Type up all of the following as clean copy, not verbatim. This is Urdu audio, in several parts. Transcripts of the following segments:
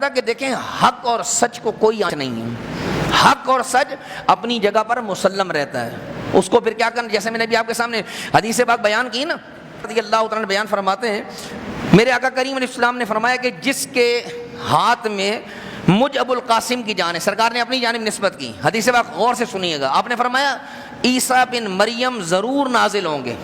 کہ دیکھیں حق اور سچ کو کوئی آنچ نہیں ہے، حق اور سچ اپنی جگہ پر مسلم رہتا ہے، اس کو پھر کیا کرنا، جیسے میں نے بھی آپ کے سامنے حدیث پاک بیان کی نا، رضی اللہ تعالیٰ بیان فرماتے ہیں میرے آقا کریم علیہ السلام نے فرمایا کہ جس کے ہاتھ میں مجھ ابو القاسم کی جان ہے، سرکار نے اپنی جانب نسبت کی، حدیث پاک غور سے سنیے گا، آپ نے فرمایا عیسیٰ بن مریم ضرور نازل ہوں گے،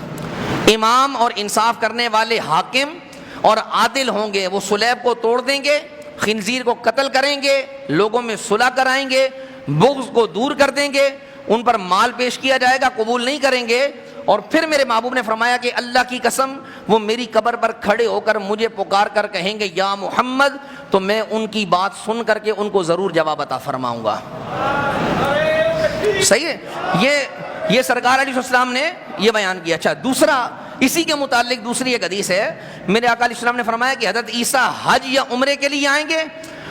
امام اور انصاف کرنے والے حاکم اور عادل ہوں گے، وہ صلیب کو توڑ دیں گے، خنزیر کو قتل کریں گے، لوگوں میں صلح کرائیں گے، بغض کو دور کر دیں گے، ان پر مال پیش کیا جائے گا، قبول نہیں کریں گے، اور پھر میرے محبوب نے فرمایا کہ اللہ کی قسم وہ میری قبر پر کھڑے ہو کر مجھے پکار کر کہیں گے یا محمد، تو میں ان کی بات سن کر کے ان کو ضرور جواب عطا فرماؤں گا۔ صحیح ہے، یہ سرکار علیہ السلام نے یہ بیان کیا۔ اچھا، دوسرا اسی کے متعلق دوسری ایک حدیث ہے، میرے آقا علیہ السلام نے فرمایا کہ حضرت عیسیٰ حج یا عمرے کے لیے آئیں گے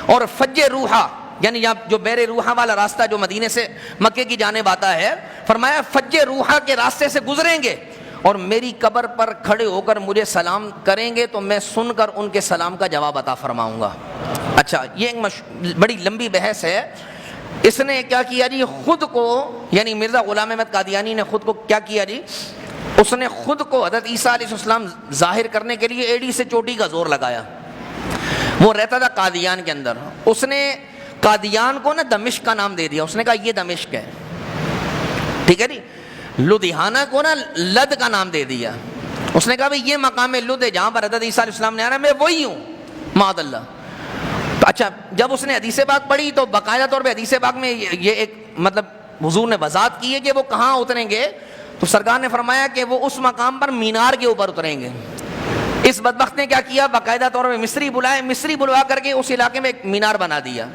اور فج روحا، یعنی جو بیر روحا والا راستہ جو مدینے سے مکے کی جانب آتا ہے، فرمایا فج روحا کے راستے سے گزریں گے اور میری قبر پر کھڑے ہو کر مجھے سلام کریں گے تو میں سن کر ان کے سلام کا جواب عطا فرماؤں گا۔ اچھا، یہ ایک بڑی لمبی بحث ہے۔ اس نے کیا کیا جی، خود کو، یعنی مرزا غلام احمد قادیانی نے خود کو کیا کیا جی، اس نے خود کو حضرت عیسیٰ علیہ السلام ظاہر کرنے کے لیے ایڑی سے چوٹی کا زور لگایا۔ وہ رہتا تھا قادیان کے اندر، اس نے قادیان کو نا دمشق کا نام دے دیا، اس نے کہا یہ دمشق ہے، ٹھیک ہے جی۔ لدھیانہ کو نا لد کا نام دے دیا، اس نے کہا بھئی یہ مقام لد ہے جہاں پر حضرت عیسیٰ علیہ السلام نے آنا، میں وہی ہوں، معاذ اللہ۔ اچھا، جب اس نے حدیث پاک پڑھی تو باقاعدہ طور پہ حدیث پاک میں یہ ایک مطلب حضور نے وضاحت کی ہے کہ وہ کہاں اتریں گے، تو سرکار نے فرمایا کہ وہ اس مقام پر مینار کے اوپر اتریں گے۔ اس بدبخت نے کیا کیا، باقاعدہ طور پہ مصری بلائے، مصری بلوا کر کے اس علاقے میں ایک مینار بنا دیا،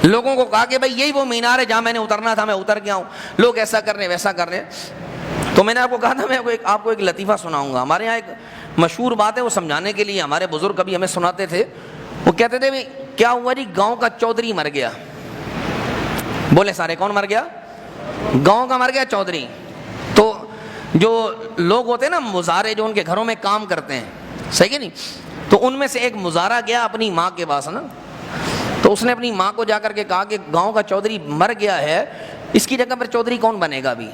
لوگوں کو کہا کہ بھائی یہی وہ مینار ہے جہاں میں نے اترنا تھا، میں اتر گیا ہوں، لوگ ایسا کر رہے ہیں ویسا کر رہے ہیں۔ تو میں نے آپ کو کہا تھا میں آپ کو ایک لطیفہ سناؤں گا، ہمارے یہاں ایک مشہور بات ہے، وہ سمجھانے کے لیے ہمارے بزرگ کبھی ہمیں سناتے تھے، وہ کہتے تھے کیا ہوا جی، گاؤں کا چودھری مر گیا۔ بولے سارے، کون مر گیا؟ گاؤں کا مر گیا چودھری۔ تو جو لوگ ہوتے ہیں نا مزارے، جو ان کے گھروں میں کام کرتے ہیں، صحیح ہے نہیں، تو ان میں سے ایک مزارہ گیا اپنی ماں کے پاس نا، تو اس نے اپنی ماں کو جا کر کے کہا کہ گاؤں کا چودھری مر گیا ہے، اس کی جگہ پر چودھری کون بنے گا ابھی؟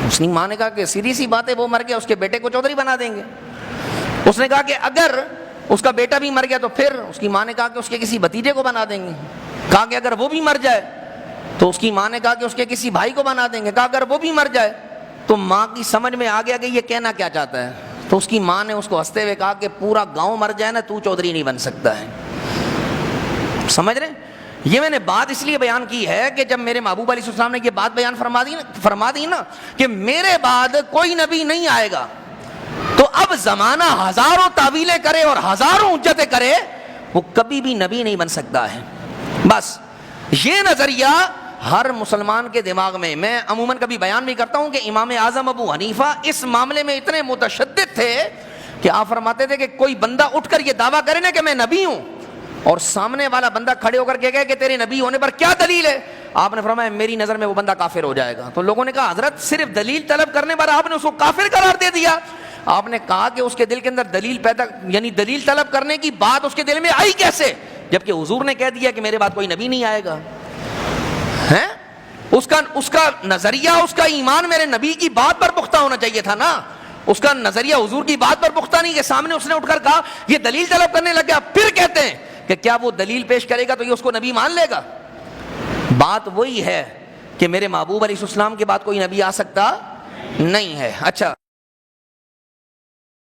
اس کی ماں نے کہا کہ سیدھی سی بات ہے، وہ مر گیا، اس کے بیٹے کو چودھری بنا دیں گے۔ اس نے کہا کہ اگر اس کا بیٹا بھی مر گیا تو پھر؟ اس کی ماں نے کہا کہ اس کے کسی بھتیجے کو بنا دیں گے۔ کہا کہ اگر وہ بھی مر جائے؟ تو اس کی ماں نے کہا کہ اس کے کسی بھائی کو بنا دیں گے۔ کہا اگر وہ بھی مر جائے؟ تو ماں کی سمجھ میں آ گیا کہ یہ کہنا کیا چاہتا ہے، تو اس کی ماں نے اس کو ہنستے ہوئے کہا کہ پورا گاؤں مر جائے نا، تو چودھری نہیں بن سکتا ہے۔ سمجھ رہے ہیں؟ یہ میں نے بات اس لیے بیان کی ہے کہ جب میرے محبوب علیہ السلام نے یہ بات بیان فرما دی نا کہ میرے بعد کوئی نبی نہیں آئے گا، تو اب زمانہ ہزاروں تعویلیں کرے اور ہزاروں حجتیں کرے، وہ کبھی بھی نبی نہیں بن سکتا ہے۔ بس یہ نظریہ ہر مسلمان کے دماغ میں عموماً کبھی بیان بھی کرتا ہوں کہ امام اعظم ابو حنیفہ اس معاملے میں اتنے متشدد تھے کہ آپ فرماتے تھے کہ کوئی بندہ اٹھ کر یہ دعویٰ کرے نا کہ میں نبی ہوں، اور سامنے والا بندہ کھڑے ہو کر کے کہے کہ تیرے نبی ہونے پر کیا دلیل ہے، آپ نے فرمایا میری نظر میں وہ بندہ کافر ہو جائے گا۔ تو لوگوں نے کہا حضرت صرف دلیل طلب کرنے پر آپ نے اس کو کافر قرار دے دیا؟ آپ نے کہا کہ اس کے دل کے اندر دلیل طلب کرنے کی بات اس کے دل میں آئی کیسے، جبکہ حضور نے کہہ دیا کہ میرے بعد کوئی نبی نہیں آئے گا ہے؟ اس کا نظریہ، اس کا ایمان میرے نبی کی بات پر پختہ ہونا چاہیے تھا نا، اس کا نظریہ حضور کی بات پر پختہ نہیں کہ سامنے اس نے اٹھ کر کہا یہ دلیل طلب کرنے لگ گیا، پھر کہتے ہیں کہ کیا وہ دلیل پیش کرے گا تو یہ اس کو نبی مان لے گا؟ بات وہی ہے کہ میرے محبوب علیہ السلام کے بعد کوئی نبی آ سکتا نہیں ہے۔ اچھا،